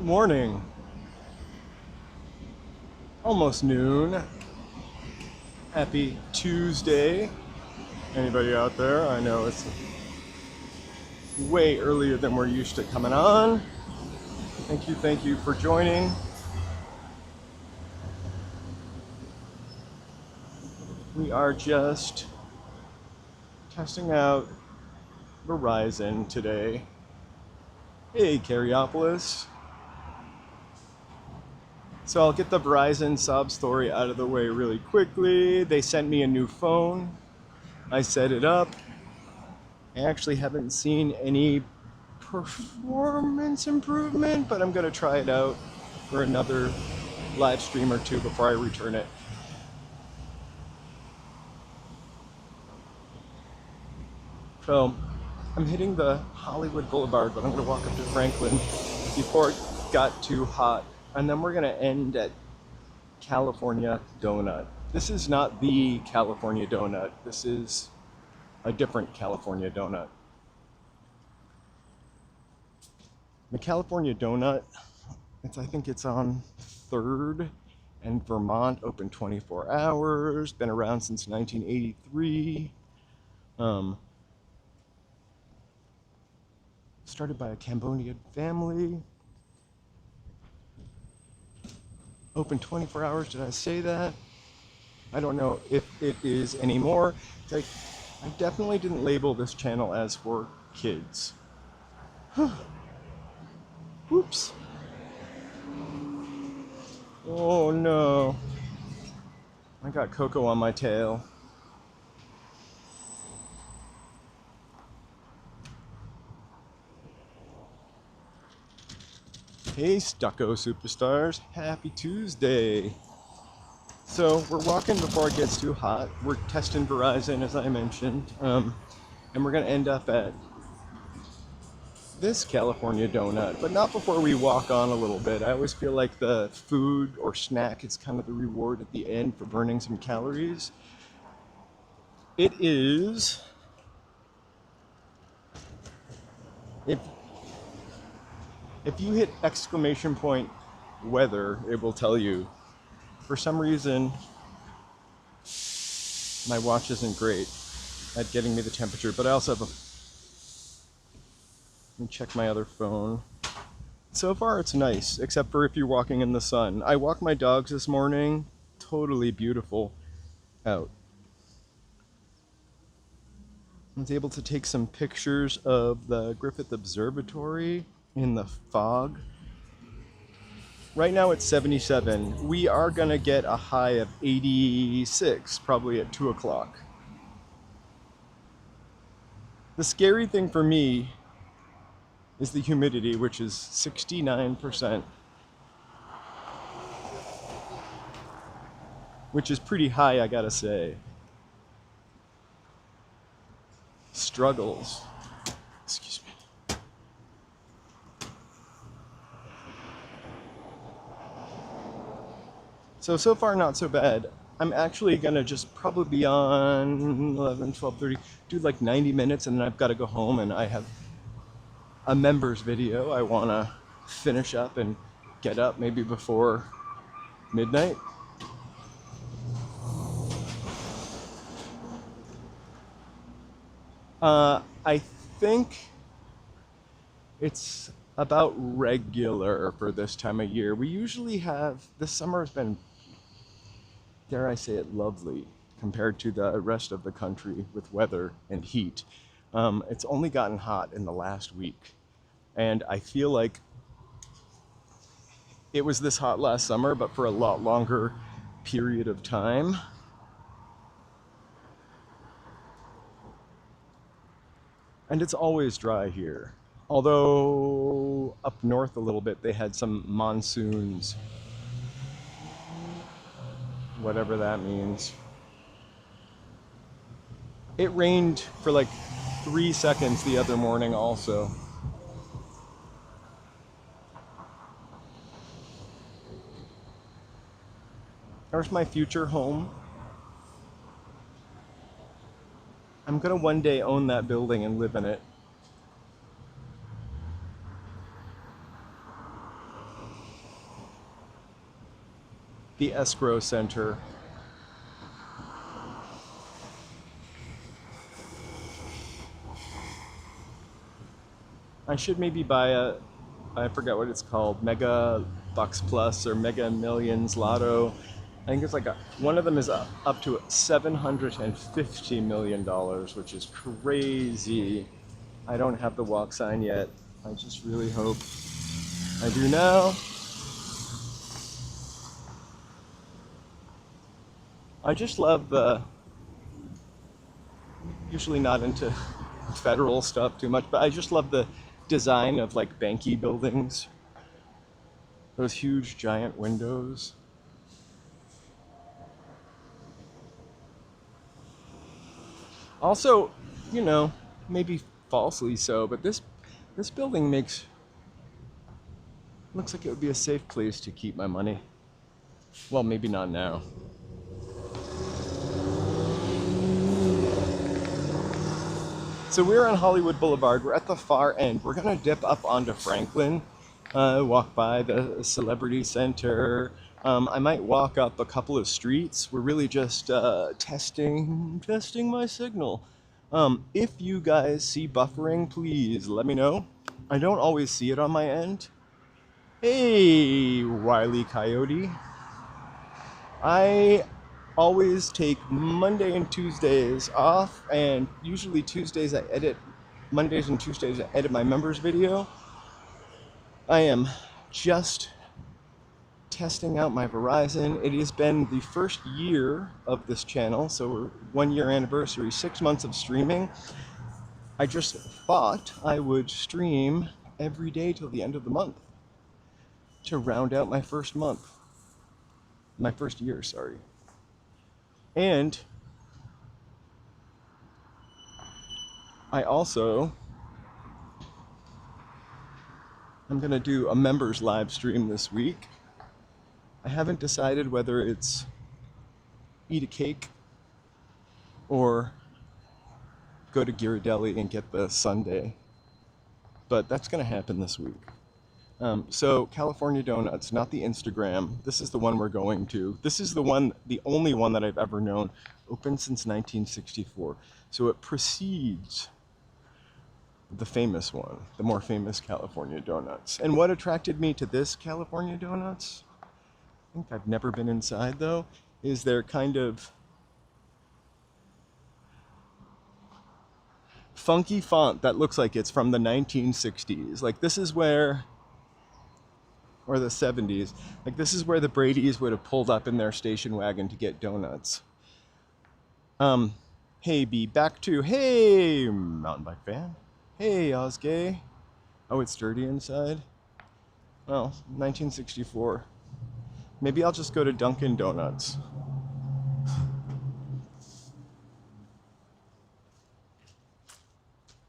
Morning, almost noon. Happy Tuesday. Anybody out there? I know it's way earlier than we're used to coming on. Thank you for joining. We are just testing out Verizon today. Hey, Carriopolis. So I'll get the Verizon sob story out of the way really quickly. They sent me a new phone. I set it up. I actually haven't seen any performance improvement, but I'm gonna try it out for another live stream or two before I return it. So I'm hitting the Hollywood Boulevard, but I'm gonna walk up to Franklin before it got too hot. And then we're gonna end at California Donut. This is not the California Donut. This is a different California Donut. The California Donut, I think it's on 3rd and Vermont, open 24 hours, been around since 1983. Started by a Cambodian family. Open 24 hours, did I say that? I don't know if it is anymore. I definitely didn't label this channel as for kids. Oops. Oh no. I got Coco on my tail. Hey, Stucco Superstars. Happy Tuesday. So we're walking before it gets too hot. We're testing Verizon, as I mentioned. And we're going to end up at this California Donut, but not before we walk on a little bit. I always feel like the food or snack is kind of the reward at the end for burning some calories. It is, if you hit exclamation point weather, it will tell you. For some reason, my watch isn't great at getting me the temperature, but I also have a, let me check my other phone. So far it's nice, except for if you're walking in the sun. I walked my dogs this morning, totally beautiful out. I was able to take some pictures of the Griffith Observatory in the fog. Right now it's 77. We are gonna get a high of 86, probably at 2 o'clock. The scary thing for me is the humidity, which is 69%, which is pretty high, I gotta say. Struggles. Excuse me. So far not so bad. I'm actually gonna just probably be on 11, 12:30, do like 90 minutes, and then I've got to go home, and I have a members video I wanna finish up and get up maybe before midnight. I think it's about regular for this time of year. We usually have, this summer has been, dare I say it, lovely compared to the rest of the country with weather and heat. It's only gotten hot in the last week, and I feel like it was this hot last summer, but for a lot longer period of time. And it's always dry here. Although up north a little bit, they had some monsoons, whatever that means. It rained for like 3 seconds the other morning also. There's my future home. I'm gonna one day own that building and live in it. the escrow center. I should maybe buy I forget what it's called, Mega Bucks Plus or Mega Millions Lotto. I think it's like one of them is up to $750 million, which is crazy. I don't have the walk sign yet. I just really hope I do now. I just love usually not into federal stuff too much, but I just love the design of like banky buildings. Those huge giant windows. Also, you know, maybe falsely so, but this building looks like it would be a safe place to keep my money. Well, maybe not now. So we're on Hollywood Boulevard. We're at the far end. We're gonna dip up onto Franklin, walk by the Celebrity Center. I might walk up a couple of streets. We're really just testing my signal. If you guys see buffering, please let me know. I don't always see it on my end. Hey, Wile E. Coyote. I always take Monday and Tuesdays off, and usually Tuesdays I edit, Mondays and Tuesdays I edit my members video. I am just testing out my Verizon. It has been the first year of this channel, so we're 1 year anniversary, 6 months of streaming. I just thought I would stream every day till the end of the month to round out my first year, sorry. And I'm gonna do a members live stream this week. I haven't decided whether it's eat a cake or go to Ghirardelli and get the sundae, but that's gonna happen this week. So California Donuts, not the Instagram. This is the one we're going to. This is the only one that I've ever known. Open since 1964. So it precedes the famous one, the more famous California Donuts. And what attracted me to this California Donuts, I think I've never been inside though, is their kind of funky font that looks like it's from the 1960s. Like this is where, or the 70s, like this is where the Bradys would have pulled up in their station wagon to get donuts. Hey B, back to, hey mountain bike fan. Hey Osgay. Oh, it's dirty inside? Well, 1964. Maybe I'll just go to Dunkin' Donuts.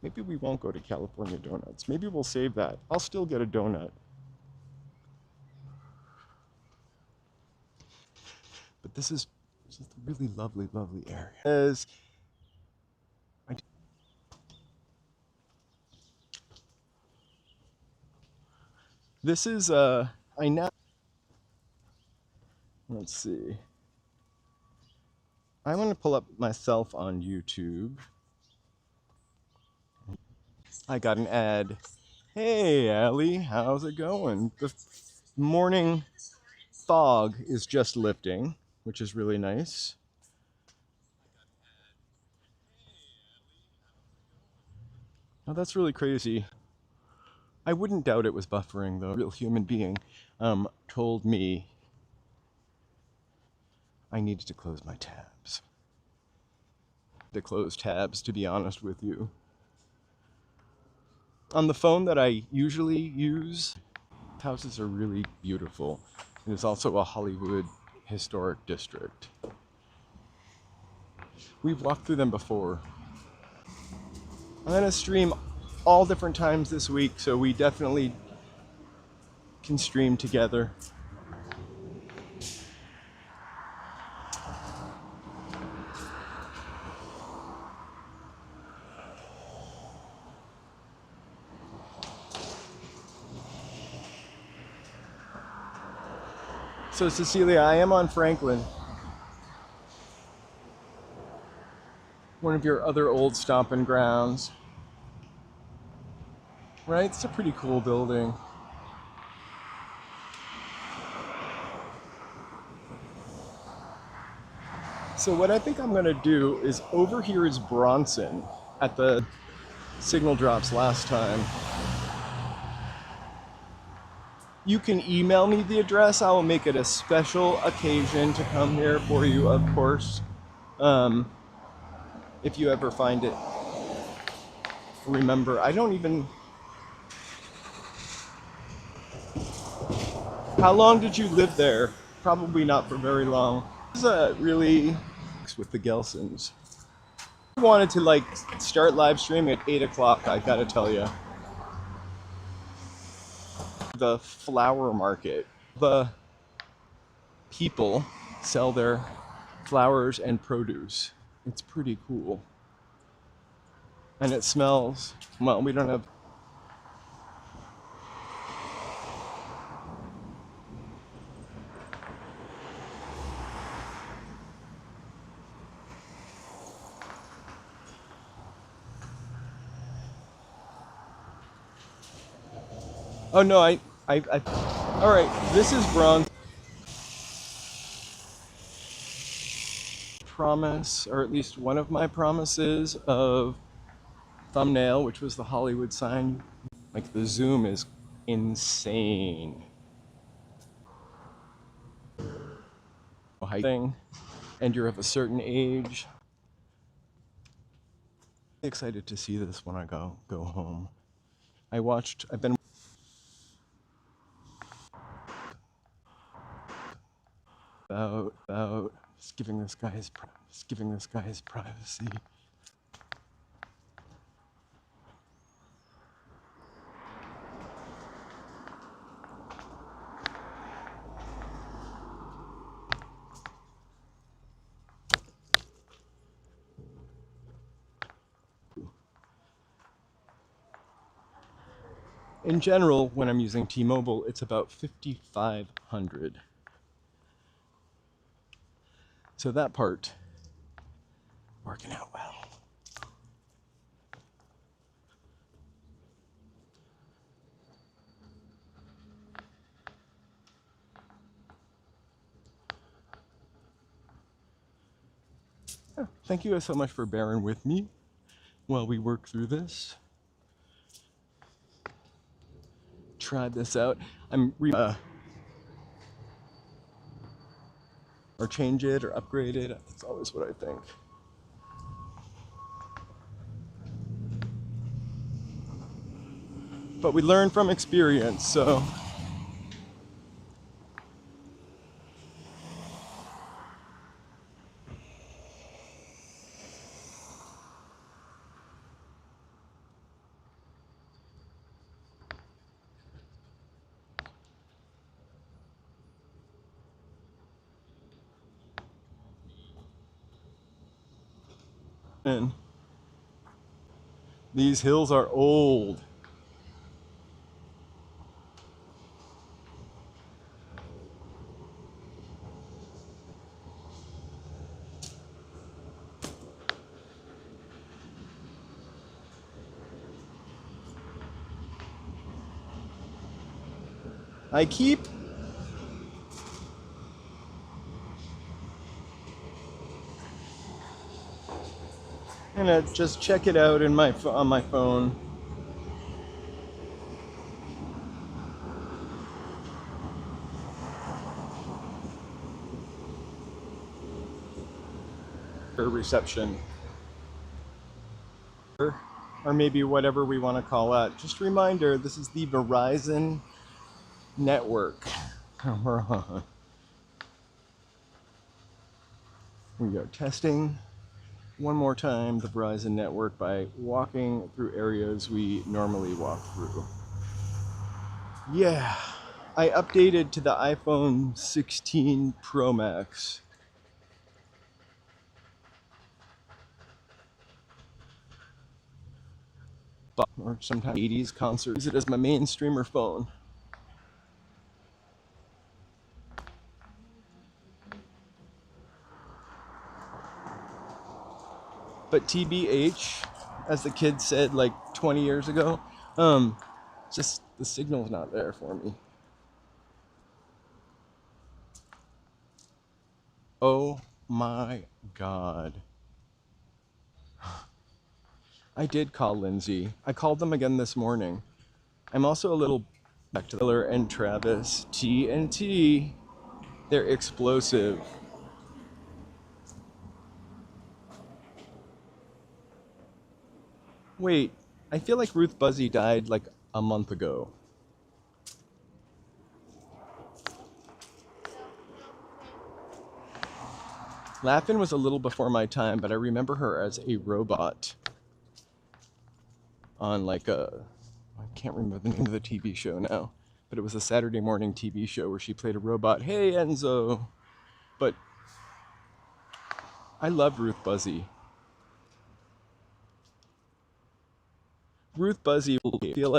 Maybe we won't go to California Donuts. Maybe we'll save that. I'll still get a donut. But this is a really lovely, lovely area. This is, I now, let's see. I want to pull up myself on YouTube. I got an ad. Hey, Allie, how's it going? The morning fog is just lifting, which is really nice. Oh, that's really crazy. I wouldn't doubt it was buffering, though. A real human being told me I needed to close my tabs. To close tabs, to be honest with you. On the phone that I usually use, houses are really beautiful. It is also a Hollywood historic district. We've walked through them before. I'm gonna stream all different times this week, so we definitely can stream together. So Cecilia, I am on Franklin, one of your other old stomping grounds. Right? It's a pretty cool building. So what I think I'm gonna do is over here is Bronson at the signal drops last time. You can email me the address. I will make it a special occasion to come here for you, of course. Um, if you ever find it. Remember, I don't even... How long did you live there? Probably not for very long. This is a really... with the Gelsons. I wanted to like start live streaming at 8 o'clock, I gotta tell you. The flower market. The people sell their flowers and produce. It's pretty cool. And it smells, well, we don't have... Oh no, all right, this is Bronx. Promise, or at least one of my promises of thumbnail, which was the Hollywood sign. Like the zoom is insane. Thing, and you're of a certain age. Excited to see this when I go home. I've been about just giving this guy his privacy. In general, when I'm using T-Mobile, it's about 5,500. So that part working out well. Yeah, thank you so much for bearing with me while we work through this. Try this out. Or change it or upgrade it. That's always what I think. But we learn from experience, so. And these hills are old. I keep gonna just check it out in on my phone. For reception. Or maybe whatever we want to call that. Just a reminder, this is the Verizon network. We are testing one more time the Verizon network by walking through areas we normally walk through. Yeah, I updated to the iPhone 16 Pro Max. Or sometimes 80s concerts. Use it as my main streamer phone. But TBH, as the kids said like 20 years ago, just the signal's not there for me. Oh my God. I did call Lindsay. I called them again this morning. I'm also a little back to Taylor and Travis. TNT. They're explosive. Wait, I feel like Ruth Buzzy died like a month ago. Laugh-In was a little before my time, but I remember her as a robot on like I can't remember the name of the TV show now, but it was a Saturday morning TV show where she played a robot. Hey, Enzo. But I love Ruth Buzzy. Ruth Buzzy, I feel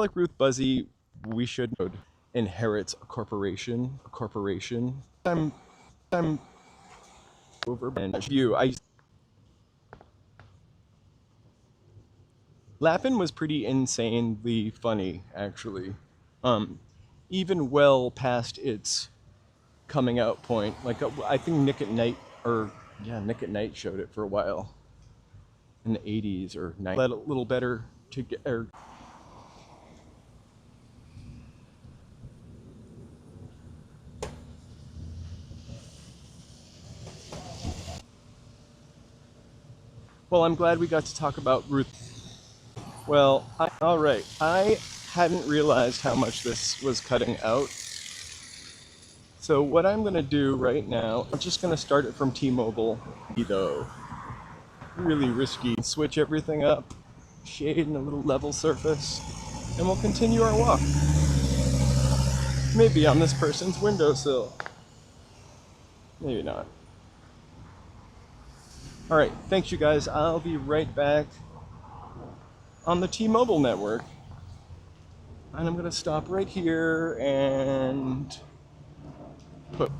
like Ruth Buzzy, we should inherits a corporation. I'm over you. Laugh-In was pretty insanely funny, actually. Even well past its coming out point. Like I think Nick at Night, or yeah, Nick at Night showed it for a while in the 80s or 90s. A little better to get. Well, I'm glad we got to talk about Ruth. Well, all right. I hadn't realized how much this was cutting out. So what I'm gonna do right now, I'm just gonna start it from T-Mobile. Though really risky. Switch everything up, shade and a little level surface, and we'll continue our walk. Maybe on this person's windowsill. Maybe not. All right, thanks you guys. I'll be right back on the T-Mobile network. And I'm gonna stop right here and put